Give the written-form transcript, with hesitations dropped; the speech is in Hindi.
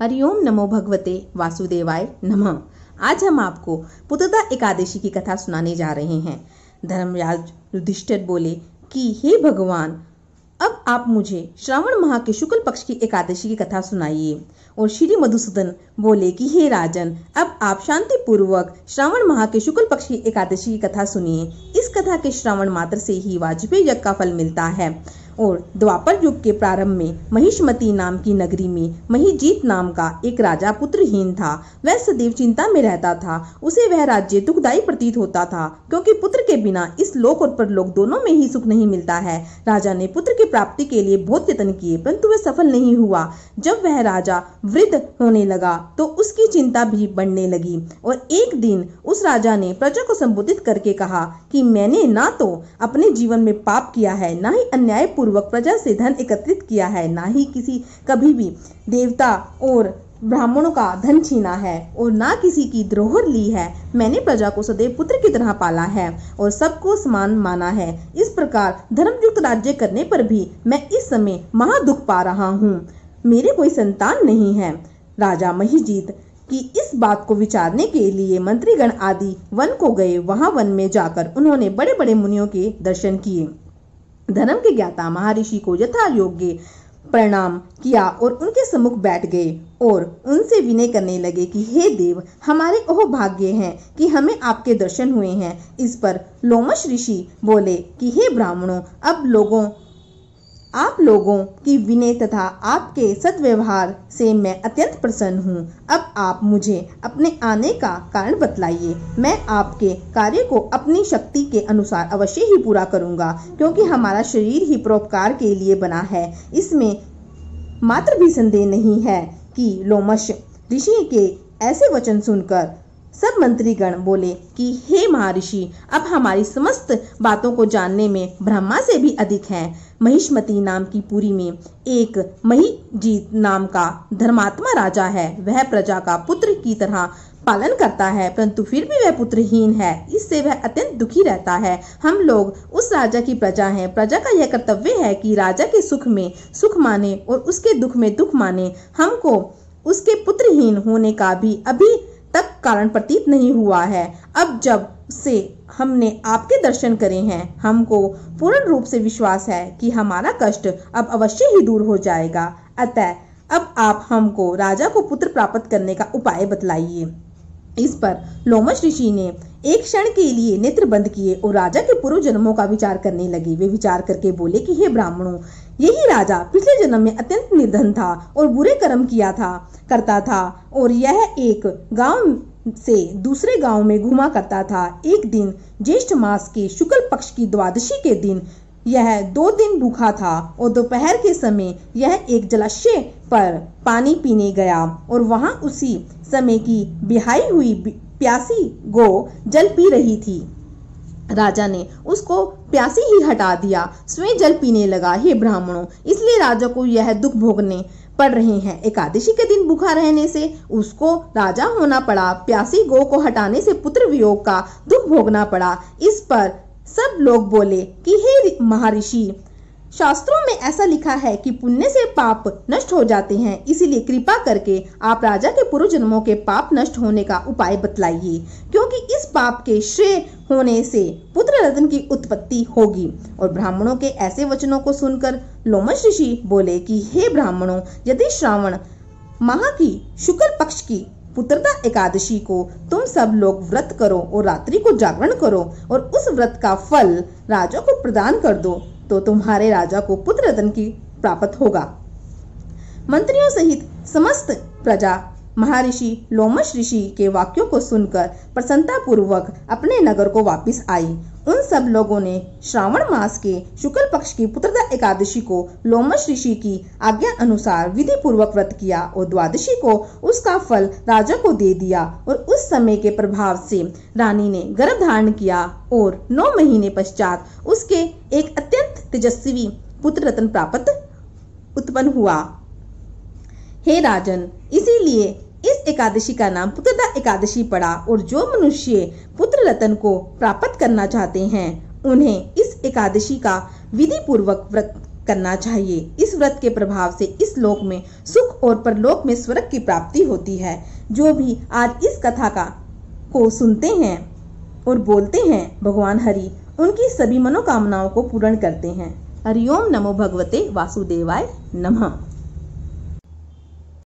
हरिओम नमो भगवते वासुदेवाय नमः। आज हम आपको पुत्रदा एकादशी की कथा सुनाने जा रहे हैं। धर्मराज युधिष्ठिर बोले कि हे भगवान, अब आप मुझे श्रावण माह के शुक्ल पक्ष की एकादशी की कथा सुनाइए। और श्री मधुसूदन बोले कि हे राजन, अब आप शांति पूर्वक श्रावण माह के शुक्ल पक्ष की एकादशी की कथा सुनिए। इस कथा के श्रवण मात्र से ही वाजपेयी यज्ञ का फल मिलता है। और द्वापर युग के प्रारंभ में महिष्मती नाम की नगरी में महिजीत नाम का एक राजा पुत्रहीन था। वह सदैव चिंता में रहता था। उसे वह राज्य दुखदायी प्रतीत होता था, क्योंकि पुत्र के बिना इस लोक और परलोक दोनों में ही सुख नहीं मिलता है। राजा ने पुत्र की प्राप्ति के लिए बहुत यत्न किए, परंतु वह सफल नहीं हुआ। जब वह राजा वृद्ध होने लगा तो उसकी चिंता भी बढ़ने लगी। और एक दिन उस राजा ने प्रजा को संबोधित करके कहा कि मैंने ना तो अपने जीवन में पाप किया है, ना ही अन्याय पूर्वक प्रजा से धन एकत्रित किया है, ना ही कभी भी देवता और ब्राह्मणों का धन छीना है, और ना किसी की धरोहर ली है। मैंने प्रजा को सदैव पुत्र की तरह पाला है और सबको समान माना है। इस प्रकार धर्मयुक्त राज्य करने पर भी मैं इस समय महादुख पा रहा हूँ। मेरे कोई संतान नहीं है। राजा महिजीत की इस बात को विचारने के लिए मंत्रीगण आदि वन को गए। वहां वन में जाकर उन्होंने बड़े बड़े मुनियों के दर्शन किए। धर्म के ज्ञाता महर्षि को यथा योग्य प्रणाम किया और उनके सम्मुख बैठ गए और उनसे विनय करने लगे कि हे देव, हमारे ओह भाग्य हैं कि हमें आपके दर्शन हुए हैं। इस पर लोमश ऋषि बोले कि हे ब्राह्मणों, अब आप लोगों की विनय तथा आपके सद्व्यवहार से मैं अत्यंत प्रसन्न हूँ। अब आप मुझे अपने आने का कारण बतलाइए। मैं आपके कार्य को अपनी शक्ति के अनुसार अवश्य ही पूरा करूँगा, क्योंकि हमारा शरीर ही परोपकार के लिए बना है। इसमें मात्र भी संदेह नहीं है। कि लोमश ऋषि के ऐसे वचन सुनकर सब मंत्रीगण बोले कि हे महर्षि, अब हमारी समस्त बातों को जानने में ब्रह्मा से भी अधिक है। महिष्मती नाम की पुरी में एक महिजीत नाम का धर्मात्मा राजा है। वह प्रजा का पुत्र की तरह पालन करता है, परंतु फिर भी वह पुत्रहीन है। इससे वह अत्यंत दुखी रहता है। हम लोग उस राजा की प्रजा हैं। प्रजा का यह कर्तव्य है कि राजा के सुख में सुख माने और उसके दुख में दुख माने। हमको उसके पुत्रहीन होने का भी अभी तक कारण प्रतीत नहीं हुआ है। अब जब से हमने आपके दर्शन करे हैं, हमको पूर्ण रूप से विश्वास है कि हमारा कष्ट अब अवश्य ही दूर हो जाएगा। अतः अब आप हमको राजा को पुत्र प्राप्त करने का उपाय बतलाइए। इस पर लोमश ऋषि ने एक क्षण के लिए नेत्र बंद किए और राजा के पूर्व जन्मों का विचार करने लगे। वे विचार करके बोले कि हे ब्राह्मणों, यही राजा पिछले जन्म में अत्यंत निर्धन था और बुरे कर्म करता था और यह एक गांव से दूसरे गांव में घुमा करता था। एक दिन ज्येष्ठ मास के शुक्ल पक्ष की द्वादशी के दिन यह 2 दिन भूखा था और दोपहर के समय यह एक जलाशय पर पानी पीने गया और वहां उसी समय की बिहाई हुई प्यासी गो जल पी रही थी। राजा ने उसको प्यासी ही हटा दिया, स्वयं जल पीने लगा। हे ब्राह्मणों, इसलिए राजा को यह दुख भोगने पड़ रहे हैं। एकादशी के दिन भूखा रहने से उसको राजा होना पड़ा, प्यासी गो को हटाने से पुत्र वियोग का दुख भोगना पड़ा। इस पर सब लोग बोले कि हे महर्षि, शास्त्रों में ऐसा लिखा है कि पुण्य से पाप नष्ट हो जाते हैं, इसीलिए कृपा करके आप राजा के पूर्व जन्मों के पाप नष्ट होने का उपाय बतलाइए, क्योंकि इस पाप के श्रेय होने से पुत्र रत्न की उत्पत्ति होगी। और ब्राह्मणों के ऐसे वचनों को सुनकर लोमश ऋषि बोले कि हे ब्राह्मणों, यदि श्रावण माह की शुक्ल पक्ष की पुत्रदा एकादशी को तुम सब लोग व्रत करो और रात्रि को जागरण करो और उस व्रत का फल राजा को प्रदान कर दो, तो तुम्हारे राजा को पुत्र रत्न की प्राप्त होगा। मंत्रियों सहित समस्त प्रजा महर्षि लोमश ऋषि के वाक्यों को सुनकर प्रसन्नता पूर्वक अपने नगर को वापस आई। उन सब लोगों ने श्रावण मास के शुक्ल पक्ष की पुत्रदा एकादशी को लोमश ऋषि की आज्ञा अनुसार विधि पूर्वक व्रत किया और द्वादशी को उसका फल राजा को दे दिया। और उस समय के प्रभाव से रानी ने गर्भ धारण किया और 9 महीने पश्चात उसके एक अत्यंत तेजस्वी पुत्र रत्न उत्पन्न हुआ। हे राजन, इसीलिए इस एकादशी का नाम पुत्रदा एकादशी पड़ा। और जो मनुष्य पुत्र रत्न को प्राप्त करना चाहते हैं, उन्हें इस एकादशी का विधि पूर्वक व्रत करना चाहिए। इस व्रत के प्रभाव से इस लोक में सुख और परलोक में स्वर्ग की प्राप्ति होती है। जो भी आज इस कथा को सुनते हैं और बोलते हैं, भगवान हरि उनकी सभी मनोकामनाओं को पूर्ण करते हैं। हरिओम नमो भगवते वासुदेवाय नमः।